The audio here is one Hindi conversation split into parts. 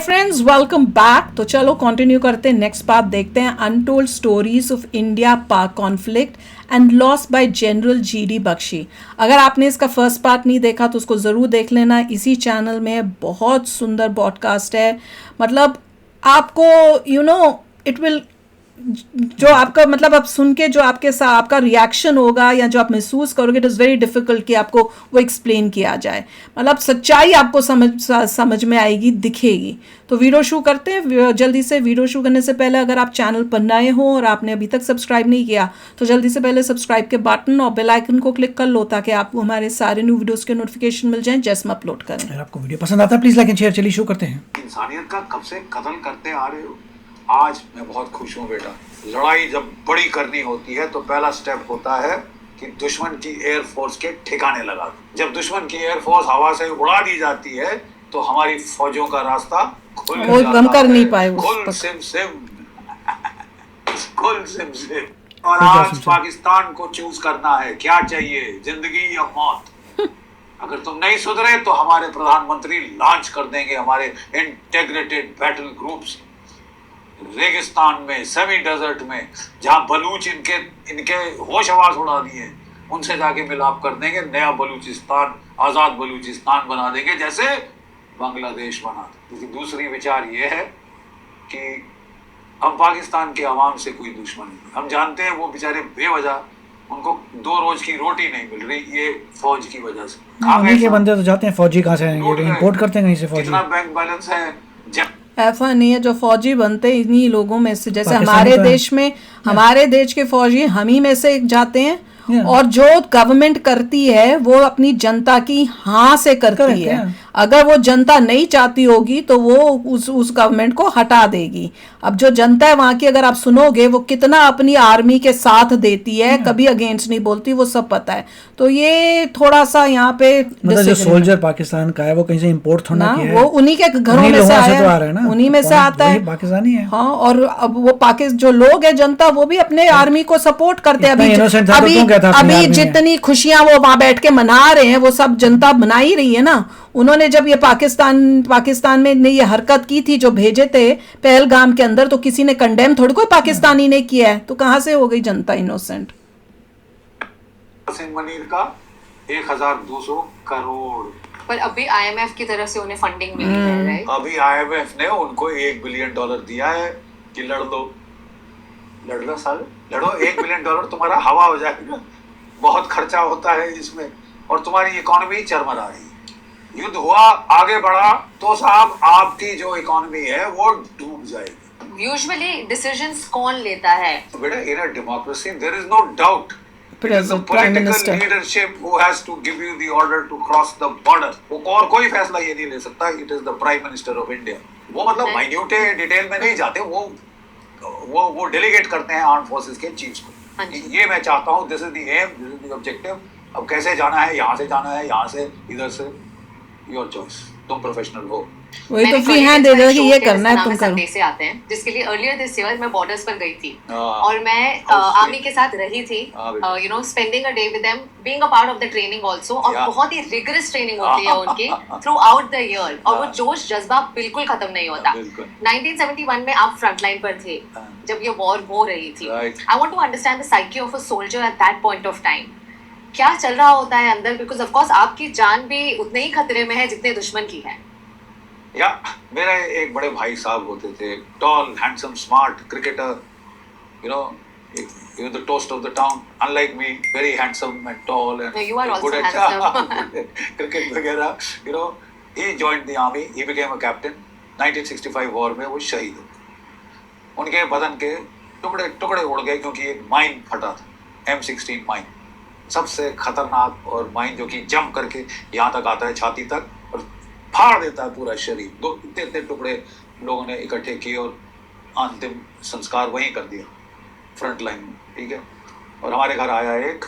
Friends, welcome back. तो चलो कंटिन्यू करते हैं, नेक्स्ट पार्ट देखते हैं। Untold stories of India Pak conflict and loss by general GD Bakshi. अगर आपने इसका फर्स्ट पार्ट नहीं देखा तो उसको ज़रूर देख लेना, इसी चैनल में बहुत सुंदर पॉडकास्ट है। मतलब आपको इट विल, जो आपका मतलब आप सुन के जो आपके साथ आपका रिएक्शन होगा या जो आप महसूस करोगे, इट इज़ वेरी डिफिकल्ट कि आपको वो एक्सप्लेन किया जाए। मतलब सच्चाई आपको समझ में आएगी, दिखेगी। तो वीडियो शुरू करते हैं जल्दी से। वीडियो शुरू करने से पहले अगर आप चैनल पर नए हो और आपने अभी तक सब्सक्राइब नहीं किया तो जल्दी से पहले सब्सक्राइब के बटन और बेल आइकन को क्लिक कर लो, ताकि आपको हमारे सारे न्यू वीडियोस के नोटिफिकेशन मिल जाएं जैसे हम अपलोड करें। अगर आपको वीडियो पसंद आता है प्लीज लाइक एंड शेयर। चलिए शुरू करते हैं। इंसानियत का कब से कत्ल करते आ रहे हो। आज मैं बहुत खुश हूँ बेटा। लड़ाई जब बड़ी करनी होती है तो पहला स्टेप होता है कि दुश्मन की एयरफोर्स के ठिकाने लगा दो। जब दुश्मन की एयरफोर्स हवा से उड़ा दी जाती है तो हमारी फौजों का रास्ता खुल जाता हम कर है। नहीं पाए खुल सिम सिम खुल सिम सिम। और आज पाकिस्तान को चूज करना है, क्या चाहिए, जिंदगी या मौत। अगर तुम नहीं सुधरे तो हमारे प्रधानमंत्री लॉन्च कर देंगे हमारे इंटीग्रेटेड बैटल ग्रुप्स रेगिस्तान में, सेमी डेजर्ट में, जहां बलूच इनके होश आवाज उड़ा दिए, उनसे जाके मिलाप कर देंगे। नया बलूचिस्तान, आजाद बलूचिस्तान बना देंगे जैसे बांग्लादेश बना। क्योंकि दूसरी विचार ये है कि हम पाकिस्तान के अवाम से कोई दुश्मन नहीं। हम जानते हैं वो बेचारे बेवजह, उनको 2 रोज की रोटी नहीं मिल रही, ये फौज की वजह से। उन्हीं के बंदे तो जाते हैं, फौजी कहाँ से आएंगे, इंपोर्ट करते हैं कहीं से फौजी। कितना बैंक बैलेंस है। ऐसा नहीं है, जो फौजी बनते हैं इन्हीं लोगों में से, जैसे हमारे देश में हमारे देश के फौजी हम ही में से जाते हैं। और जो गवर्नमेंट करती है वो अपनी जनता की हाँ से करती है। अगर वो जनता नहीं चाहती होगी तो वो उस गवर्नमेंट को हटा देगी। अब जो जनता है वहां की, अगर आप सुनोगे वो कितना अपनी आर्मी के साथ देती है, कभी अगेंस्ट नहीं बोलती, वो सब पता है। तो ये थोड़ा सा यहाँ पे मतलब जो सोल्जर पाकिस्तान का है वो कहीं से इंपोर्ट थोड़ा किया है, वो उन्हीं के घरों में से आया है, उन्हीं में से आता है, पाकिस्तानी है। हाँ, और अब वो जो लोग है जनता, वो भी अपने आर्मी को सपोर्ट करते हैं। अभी जितनी खुशियां वो वहां बैठ के मना रहे हैं वो सब जनता मना ही रही है ना। उन्होंने जब ये पाकिस्तान में ने ये हरकत की थी, जो भेजे थे पहलगाम के अंदर, तो किसी ने कंडेम थोड़ी कोई पाकिस्तानी ने किया है। तो कहां से हो गई जनता इनोसेंट। मनीर का 1200 करोड़, पर अभी आईएमएफ की तरफ से उन्हें फंडिंग मिली है, राइट? अभी आईएमएफ ने उनको $1 बिलियन दिया है कि लड़ लो साले, लड़ो। $1 बिलियन तुम्हारा हवा हो जाएगा। बहुत खर्चा होता है इसमें और तुम्हारी इकोनॉमी चरमरा रही है। युद्ध हुआ, आगे बढ़ा तो साहब आपकी जो इकोनॉमी है वो डूब जाएगी। यूजुअली डिसीजंस कौन लेता है? बेटा, in a democracy there is no doubt, it is the political leadership who has to give you the order to cross the border. वो और कोई फैसला ये नहीं ले सकता। It is the Prime Minister of India. वो मतलब माइन्यूट डिटेल में नहीं जाते, वो डेलीगेट करते हैं आर्म फोर्सेस के चीफ्स को। ये मैं चाहता हूँ, this is the aim, this is the objective. अब कैसे जाना है, यहाँ से जाना है, यहाँ से, इधर से, योर चॉइस। तुम प्रोफेशनल हो, वही तो फ्री हैंड दे दो कि ये करना है तुम करो। से आते हैं, जिसके लिए अर्लियर दिस ईयर मैं बॉर्डर्स पर गई थी और मैं आर्मी के साथ रही थी, spending a day with them, being a part of the training also. और बहुत ही रिगरस ट्रेनिंग होती है उनकी थ्रू आउट द ईयर, और वो जोश जज्बा बिल्कुल खत्म नहीं होता। 1971 में आप फ्रंट लाइन पर थे जब ये वॉर हो रही थी। I want to understand the psyche of a soldier at that point of time. क्या चल रहा होता है अंदर, बिकॉज ऑफ कोर्स आपकी जान भी उतने ही खतरे में है जितने दुश्मन की है। या मेरे एक बड़े भाई साहब होते थे, tall, handsome, smart cricketer, you know the toast of the town, unlike me, very handsome and tall and you are good also handsome. cricket वगैरह, he joined the army, he became a captain। 1965 war में वो शहीद हो गए। उनके बदन के टुकड़े टुकड़े उड़ गए क्योंकि एक माइन फटा था, M16 माइन, सबसे खतरनाक और माइन जो कि जंप करके यहाँ तक आता है, छाती तक, और फाड़ देता है पूरा शरीर। दो इतने टुकड़े लोगों ने इकट्ठे किए और अंतिम संस्कार वहीं कर दिया, फ्रंट लाइन में, ठीक है। और हमारे घर आया एक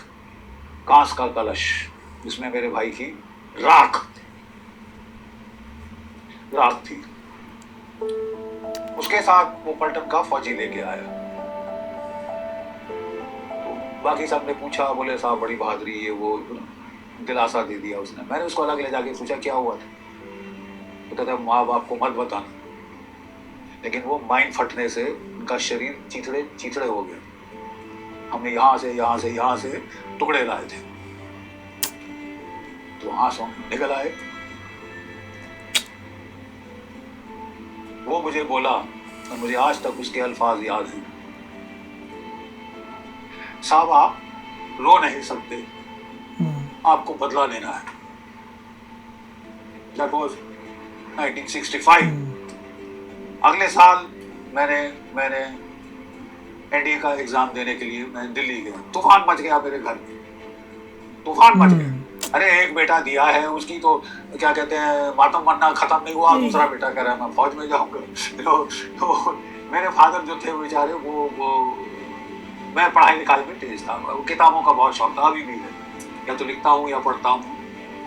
कांस का कलश जिसमें मेरे भाई की राख थी। उसके साथ वो पलटन का फौजी लेके आया। बाकी सब ने पूछा, बोले साहब बड़ी बहादुरी है, वो दिलासा दे दिया उसने। मैंने उसको अलग ले जाके पूछा क्या हुआ था, तो कहता माँ बाप को मत बताना, लेकिन वो माइन फटने से उनका शरीर चिथड़े चिथड़े हो गया। हमने यहाँ से टुकड़े लाए थे, तो आंसू निकल आए। वो मुझे बोला और मुझे आज तक उसके अल्फाज याद हैं, साहब आप रो नहीं सकते, आपको बदला लेना है। That was 1965। अगले साल मैंने एनडीए का एग्जाम देने के लिए मैं दिल्ली गया। तूफान मच गया मेरे घर में, तूफान मच गया। अरे एक बेटा दिया है, उसकी तो क्या कहते हैं मातम मरना खत्म नहीं हुआ, दूसरा बेटा कह रहा है मैं फौज में जाऊंगा। तो मेरे फादर जो थे बेचारे वो मैं पढ़ाई लिखाई में तेज था, वो किताबों का बहुत शौक था, अभी भी है। या तो लिखता हूँ या पढ़ता हूँ,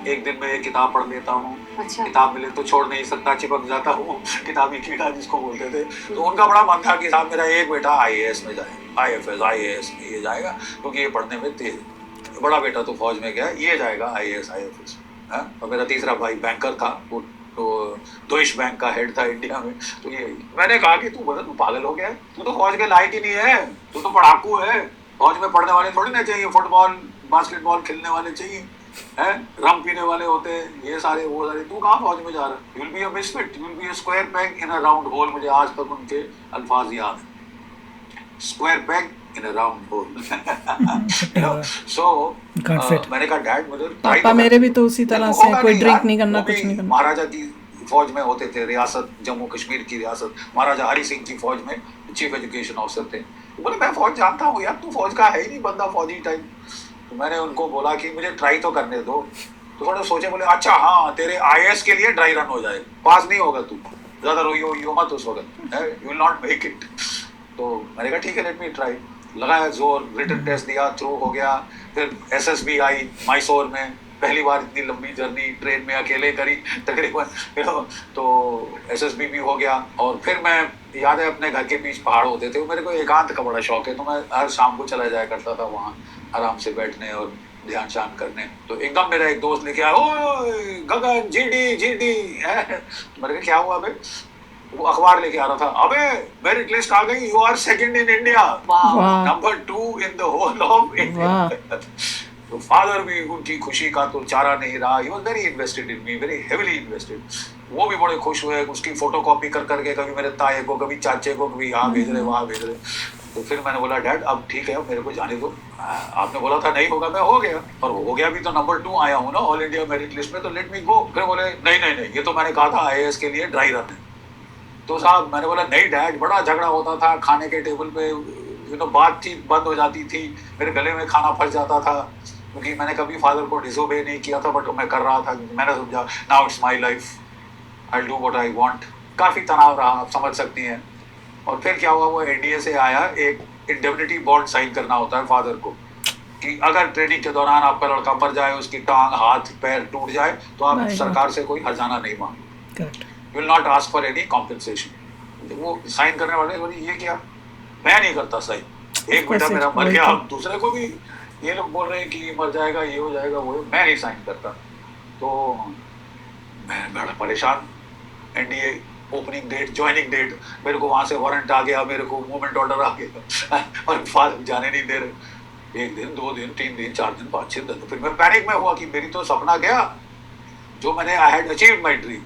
एक दिन में एक किताब पढ़ लेता हूँ। अच्छा। किताब मिले तो छोड़ नहीं सकता, चिपक जाता हूँ, किताबी कीड़ा जिसको बोलते थे। तो उनका बड़ा मन था कि साहब मेरा एक बेटा IAS में जाए, IAS में ये जाएगा क्योंकि ये पढ़ने में तेज। बड़ा बेटा तो फौज में गया, ये जाएगा IAS IFS। और मेरा तीसरा भाई बैंकर था, वो तो deutsche बैंक का हेड था इंडिया में। तो ये मैंने कहा कि तू पागल हो गया है, तू तो फौज के लायक ही नहीं है, तू तो पढ़ाकू है। फौज में पढ़ने वाले थोड़ी ना चाहिए, फुटबॉल बास्केटबॉल खेलने वाले चाहिए, है रम पीने वाले होते हैं, ये सारे वो सारे। तू कहाँ फौज में जा रहा है? You will be a misfit, you will be a square peg in a round hole. मुझे आज तक उनके अल्फाज याद है, square peg in a round hole. So मैंने कहा डैड मुझे पापा मेरे भी तो उसी तरह से, कोई ड्रिंक नहीं करना, कुछ नहीं करना। महाराजा की फौज में होते थे, रियासत जम्मू कश्मीर की रियासत, महाराजा हरि सिंह की फौज में चीफ एजुकेशन ऑफिसर थे। बोले मैं फौज जानता हूँ यार, तू फौज का है ही नहीं बंदा फौजी टाइप। तो मैंने उनको बोला कि मुझे ट्राई तो करने दो। तो थोड़ा सोचे, बोले अच्छा हाँ तेरे IAS के लिए ड्राई रन हो जाए, पास नहीं होगा तू, ज्यादा रोइयो मत उस वक्त, you will not make it. तो मैंने कहा ठीक है लेट मी ट्राई। लगाया जोर, रिटन टेस्ट दिया, थ्रू हो गया। फिर SSB आई मैसूर में, पहली बार इतनी लंबी जर्नी ट्रेन में अकेले करी तकरीबन। तो SSB भी हो गया। और फिर मैं याद है अपने घर के बीच पहाड़ होते थे, मेरे को एकांत का बड़ा शौक है, तो मैं हर शाम को चला जाया करता था वहाँ आराम से बैठने और ध्यान शांत करने। तो एकदम मेरा एक दोस्त लेके आया, ओए गगन GD मैंने कहा क्या हुआ बे? वो अखबार लेके आ रहा था, अबे मेरिट लिस्ट आ गई, you are second in India, number 2 in the whole of India. तो फादर भी उनकी खुशी का तो चारा नहीं रहा, he was very invested in me, very heavily invested. वो भी बड़े खुश हुए, उसकी फोटोकॉपी कर करके कभी मेरे ताए को, कभी चाचे को, कभी यहाँ भेज रहे वहाँ भेज रहे। तो फिर मैंने बोला डैड अब ठीक है, अब मेरे को जाने दो, आपने बोला था नहीं होगा, मैं हो गया, और हो गया भी तो नंबर 2 आया हूँ ना ऑल इंडिया मेरिट लिस्ट में, तो लेट मी गो। फिर बोले नहीं ये तो मैंने कहा था IAS के लिए ड्राई रन है। तो साहब मैंने बोला नहीं डैड, बड़ा झगड़ा होता था खाने के टेबल पे, बातचीत बंद हो जाती थी, मेरे गले में खाना फंस जाता था, क्योंकि मैंने कभी फादर को डिसोबे नहीं किया था, बट मैं कर रहा था। मैंने समझा now it's my life, I do what I want. काफ़ी तनाव रहा, आप समझ सकती हैं। और फिर क्या हुआ, वो NDA से आया, एक इंडेमनिटी बॉन्ड साइन करना होता है फादर को, कि अगर ट्रेनिंग के दौरान आपका लड़का मर जाए, उसकी टांग हाथ पैर टूट जाए, तो आप सरकार से कोई हर्जाना नहीं मांगे, you will not ask for any compensation. वो साइन करने वाले बोले ये क्या, मैं नहीं करता साइन, एक बेटा मेरा मर गया, अब दूसरे को भी ये लोग बोल रहे हैं कि मर जाएगा, ये हो जाएगा, वो मैं नहीं साइन करता। तो मैं बड़ा परेशान, NDA opening date, joining date, मेरे को वहाँ से वारंट आ गया, मेरे को मूवमेंट ऑर्डर आ गया और फादर जाने नहीं दे रहे। 1 दिन 2 दिन 3 दिन 4 दिन 5 6 दिन, फिर मैं पैनिक में हुआ कि मेरी तो सपना गया, जो मैंने I had achieved my dream,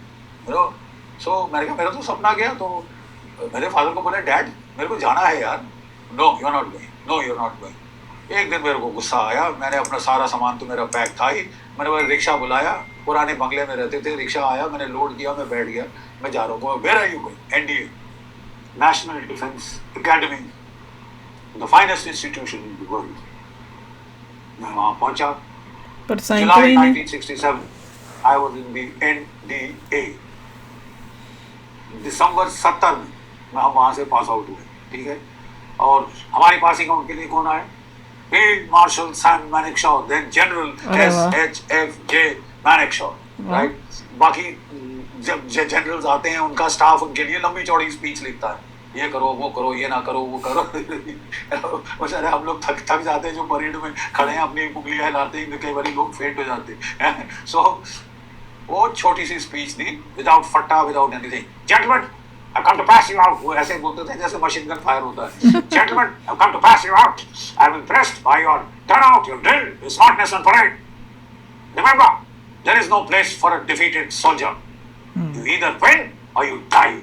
so मैंने कहा मेरा तो सपना गया। तो मेरे फादर को बोला डैड मेरे को जाना है यार, no you are not going, no you are not going. एक दिन मेरे को गुस्सा आया, मैंने अपना सारा सामान, तो मेरा पैक था ही, मैंने वो रिक्शा बुलाया, पुराने बंगले में रहते थे, रिक्शा आया, मैंने लोड किया, मैं बैठ गया, मैं जा रहा हूँ। Where are you going? NDA, national defence academy, the finest institution in the world. मैं वहाँ पहुँचा, July 1967 I was in the NDA। दिसंबर 70 में हम वहाँ से पास आउट हुए, ठीक है। और हमारे पासिंग आउट के लिए कौन आए? Field marshal Sam Manekshaw, then general SHFJ Manekshaw, right. बाकी जब जनरल्स आते हैं, उनका स्टाफ उनके लिए लंबी चौड़ी स्पीच लिखता है, ये करो वो करो, ये ना करो वो करो बेचारे हम लोग थक जाते हैं, जो परेड में खड़े हैं, अपनी उंगलियां हिलाते हैं, कई बार लोग फेंट हो जाते हैं। सो वो छोटी सी स्पीच दी, विदाउट फट्टा, without anything. Gentleman I come to pass you out. वो ऐसे बोलते थे जैसे मशीन गन फायर होता है. Gentlemen, I come to pass you out. I am impressed by your turnout, your drill, your smartness and parade. Remember, there is no place for a defeated soldier. You either win or you die.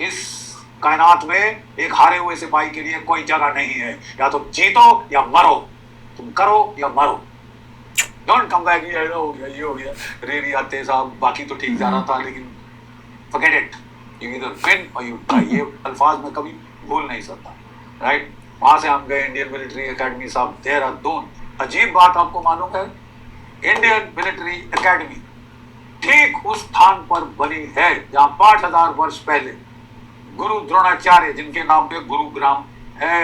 इस कायनात में एक हारे हुए सिपाही के लिए कोई जगह नहीं है. या तो जीतो या मरो. तुम करो या मरो. Don't come back. ये हो गया, ये हो गया. रेरी आते साहब, बाकी तो ठीक जा रहा था, लेकिन forget it. You either win or you die. ये अल्फाज में कभी भूल नहीं सकता. राइट? वहां से हम गए इंडियन मिलिट्री एकेडमी साहब, देहरादून. अजीब बात आपको मालूम है, इंडियन मिलिट्री एकेडमी ठीक उस स्थान पर बनी है जहां 5000 वर्ष पहले गुरु द्रोणाचार्य, जिनके नाम पे गुरुग्राम है,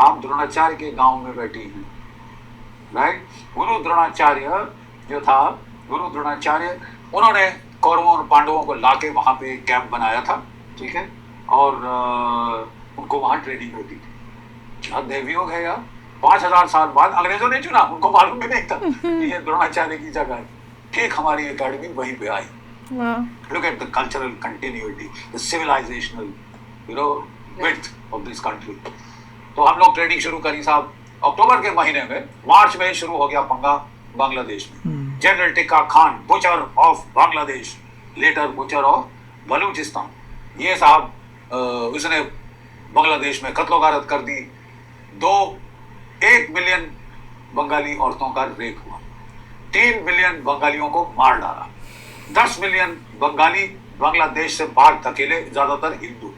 आप द्रोणाचार्य के गांव में बैठी हैं. राइट? गुरु द्रोणाचार्य जो था, गुरु द्रोणाचार्य, उन्होंने कौरवों और पांडवों को लाके वहां पे कैंप बनाया था. ठीक है? और उनको वहां ट्रेनिंग होती थी. क्या दैवयोग है यार, 5000 साल बाद अंग्रेजों ने चुना, उनको मालूम भी नहीं था कि ये द्रोणाचार्य की जगह है. ठीक हमारी एकेडमी वहीं पे आई. Look at the cultural continuity, the civilizational, width of this country. तो हम लोग ट्रेनिंग शुरू करी साहब अक्टूबर के महीने में. मार्च में शुरू हो गया पंगा बांग्लादेश में. General Tikka Khan, butcher of Bangladesh, later butcher of Balochistan, ये साहब उसने बांग्लादेश में कत्लो गारत कर दी. 1 मिलियन बंगाली औरतों का रेप हुआ. 3 मिलियन बंगालियों को मार डाला. 10 मिलियन बंगाली बांग्लादेश से बाहर धकेले, ज्यादातर हिंदू.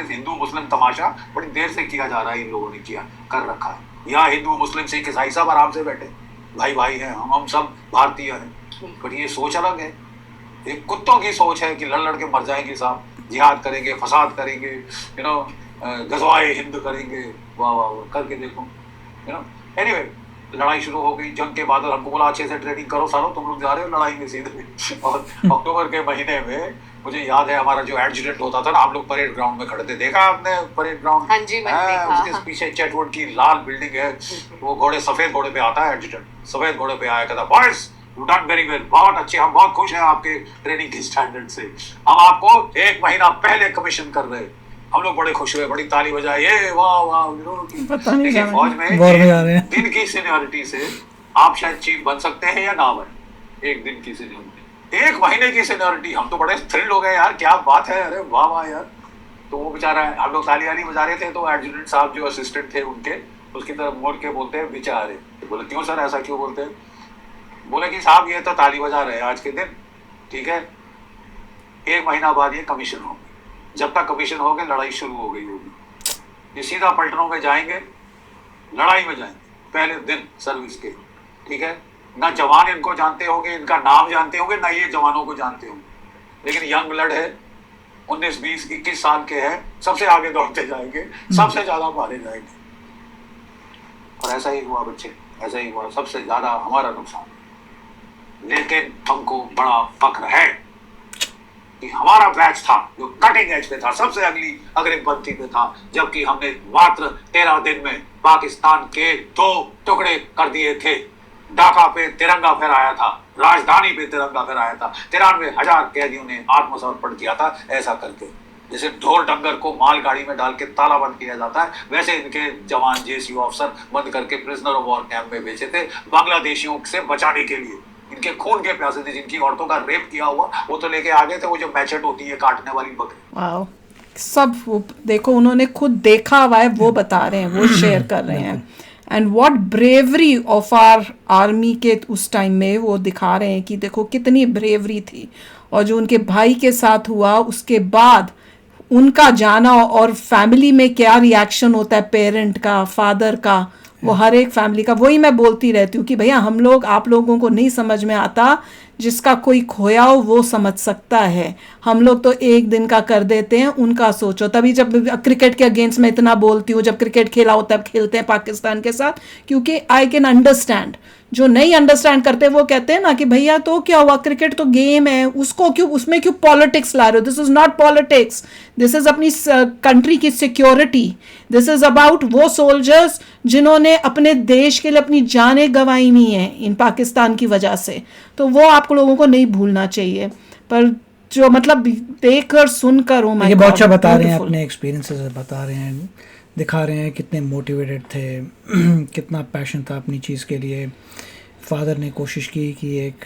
हिंदू मुस्लिम तमाशा बड़ी देर से किया जा रहा है, इन लोगों ने किया कर रखा है. यहाँ हिंदू मुस्लिम सिख ईसाई सब आराम से बैठे, भाई भाई हैं, हम सब भारतीय हैं. पर ये सोच अलग है. एक कुत्तों की सोच है कि लड़ लड़ के मर जाएंगे साहब, जिहाद करेंगे, फसाद करेंगे, गजवाए हिंद करेंगे. वाह वाह वाह, करके देखो. एनीवे, लड़ाई शुरू हो गई. जंग के बाद हमको बोला अच्छे से ट्रेनिंग करो सालो, तुम लोग जा रहे हो लड़ाई में सीधे. और अक्टूबर के महीने में मुझे याद है हमारा जो एडजुटेंट होता था ना, हम लोग परेड ग्राउंड में खड़े थे. देखा आपने परेड ग्राउंड? हाँ जी, मैंने देखा. उसके पीछे चेटवुड की लाल बिल्डिंग है. वो घोड़े, सफेद घोड़े पे आता है एडजुटेंट, सफेद घोड़े पे आया, कहता boys you done very well, बहुत अच्छे, हम बहुत खुश हैं आपके ट्रेनिंग के स्टैंडर्ड से. हम आपको 1 महीना पहले कमीशन कर रहे. हम लोग बड़े खुश हुए, बड़ी ताली बजाई, ये वाह वाह. देखिए फौज में दिन की सीनियरिटी से आप शायद चीफ बन सकते हैं या ना बने. 1 दिन की सीनियरिटी, 1 महीने की सीनियरिटी, हम तो बड़े थ्रिल हो गए यार, क्या बात है, अरे वाह वाह यार. तो वो बेचारा, हम लोग ताली वाली बजा रहे थे, तो एडजुटेंट साहब जो असिस्टेंट थे उनके, उसकी तरफ मुड़ के बोलते हैं बेचारे. बोले क्यों सर, ऐसा क्यों बोलते हैं? बोले कि साहब ये तो ताली बजा रहे हैं आज के दिन, ठीक है, 1 महीना बाद ये कमीशन हो. जब तक कमीशन हो गए लड़ाई शुरू हो गई होगी. ये सीधा पलटनों में जाएंगे, लड़ाई में जाएंगे पहले दिन सर्विस के. ठीक है? ना जवान इनको जानते होंगे, इनका नाम जानते होंगे, ना ये जवानों को जानते होंगे. लेकिन यंग ब्लड है, 19, 20, 21 साल के हैं, सबसे आगे दौड़ते जाएंगे, सबसे ज्यादा मारे जाएंगे. और ऐसा ही हुआ बच्चे, ऐसा ही हुआ. सबसे ज्यादा हमारा नुकसान. लेकिन हमको बड़ा फक्र है कि हमारा बैच था जो कटिंग एज पे था, सबसे अग्रिम पंक्ति पे था, जबकि हमने मात्र 13 दिन में पाकिस्तान के 2 टुकड़े कर दिए थे. ढाका पे तिरंगा फहराया था, राजधानी पे तिरंगा फहराया था. 93,000 कैदियों ने आत्मसमर्पण किया था. ऐसा करके जैसे ढोर डंगर को मालगाड़ी में डाल के ताला बंद किया जाता है, वैसे इनके जवान जेसीयू अफसर बंद करके प्रिजनर ऑफ वॉर कैंप में भेजे थे बांग्लादेशियों से बचाने के लिए. इनके खून के प्यासे थे, जिनकी औरतों का रेप किया हुआ, वो तो लेके आ गए थे वो जो मैचेट होती है काटने वाली बकरी. वाओ, सब वो देखो, उन्होंने खुद देखा हुआ है, वो बता रहे हैं, वो शेयर कर रहे हैं. And what bravery of our army के उस टाइम में वो दिखा रहे हैं कि देखो कितनी ब्रेवरी थी. और जो उनके भाई के साथ हुआ उसके बाद उनका जाना, और फैमिली में क्या रिएक्शन होता है पेरेंट का, फादर का, वो हर एक फैमिली का. वही मैं बोलती रहती हूँ कि भैया हम लोग, आप लोगों को नहीं समझ में आता, जिसका कोई खोया हो वो समझ सकता है. हम लोग तो 1 दिन का कर देते हैं, उनका सोचो. तभी जब क्रिकेट के अगेंस्ट में इतना बोलती हूँ, जब क्रिकेट खेला होता है खेलते हैं पाकिस्तान के साथ, क्योंकि आई कैन अंडरस्टैंड. जो नहीं अंडरस्टैंड करते वो कहते हैं ना कि भैया तो क्या हुआ, क्रिकेट तो गेम है, उसको क्यों, उसमें क्यों पॉलिटिक्स ला रहे हो. This is not politics, this is अपनी कंट्री की सिक्योरिटी. दिस इज अबाउट वो सोल्जर्स जिन्होंने अपने देश के लिए अपनी जानें गंवाई हुई हैं इन पाकिस्तान की वजह से. तो वो आप लोगों को नहीं भूलना चाहिए. पर जो मतलब देखकर सुनकर ये बहुत अच्छा बता रहे हैं, अपने एक्सपीरियंसेस बता रहे हैं, दिखा रहे हैं कितने मोटिवेटेड थे, कितना पैशन था अपनी चीज़ के लिए। फादर ने कोशिश की कि एक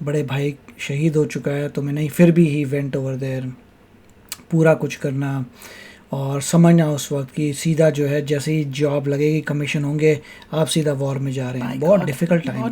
बड़े भाई शहीद हो चुका है तो मैं नहीं, फिर भी ही वेंट ओवर देयर, पूरा कुछ करना और समझना उस वक्त कि सीधा जो है जैसे ही जॉब लगेगी, कमीशन होंगे, आप सीधा वॉर में जा रहे हैं। बहुत difficult time,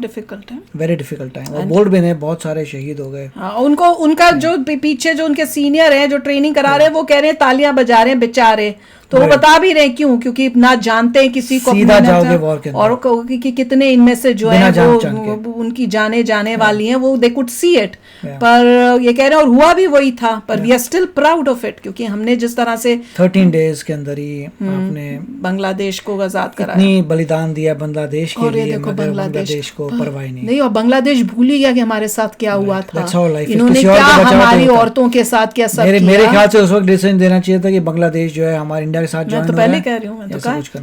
very difficult time. और बोल्ड भी नहीं, बहुत सारे शहीद हो गए। उनको उनका जो पीछे जो उनके सीनियर हैं जो ट्रेनिंग करा रहे हैं वो कह रहे हैं तालियां बजा रहे हैं बेचारे, तो वो बता भी रहे क्यों, क्योंकि ना जानते हैं किसी को सीधा जाओगे वॉर के और कि कितने इनमें से जो है वो उनकी जाने वाली हैं, वो दे कुड सी इट। पर ये कह रहे हैं और हुआ भी वही था, पर we are still proud of it, क्योंकि हमने जिस तरह से 13 डेज के अंदर ही आपने बांग्लादेश को आजाद कराया, इतनी बलिदान दिया बांग्लादेश के लिए, देखो बांग्लादेश को परवाह नहीं। और बांग्लादेश भूल ही गया कि हमारे साथ क्या हुआ था, इन्होंने क्या हमारी औरतों के साथ क्या सब किया। मेरे ख्याल से उस वक्त डिसीजन देना चाहिए था कि बांग्लादेश जो है हमारे इंडिया के साथ ज्वाइन हो। पहले कह रही हूँ,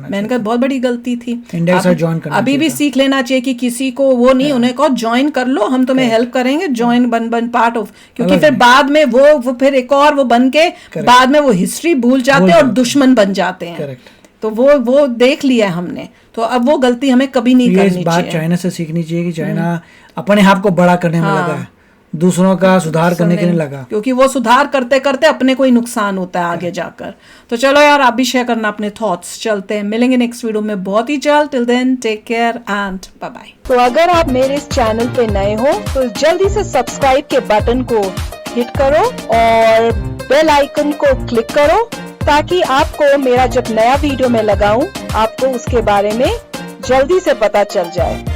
मैंने कहा बहुत बड़ी गलती थी, इंडिया के साथ ज्वाइन करना। अभी भी सीख लेना चाहिए कि किसी को वो नहीं, उन्हें कहो ज्वाइन कर लो, हम तुम्हें हेल्प करेंगे, ज्वाइन बन पार्ट ऑफ, क्योंकि फिर बाद में वो फिर एक और वो बन के बाद में वो हिस्ट्री भूल जाते हैं और दुश्मन बन जाते हैं। तो वो देख लिया है हमने, तो अब वो गलती हमें कभी नहीं करनी चाहिए। इस बात चाइना से सीखनी चाहिए कि चाइना अपने आप को बड़ा करने में लगा है, दूसरों का सुधार करने के लिए लगा, क्योंकि वो सुधार करते करते अपने को ही नुकसान होता है आगे जाकर। तो चलो यार, आप भी शेयर करना अपने थॉट्स। चलते हैं, मिलेंगे नेक्स्ट वीडियो में बहुत ही जल्द। Till then take care and bye bye. तो अगर आप मेरे इस चैनल पे नए हो तो जल्दी से सब्सक्राइब के बटन को हिट करो और बेल आइकन को क्लिक करो, ताकि आपको मेरा जब नया वीडियो मैं लगाऊं आपको उसके बारे में जल्दी से पता चल जाए।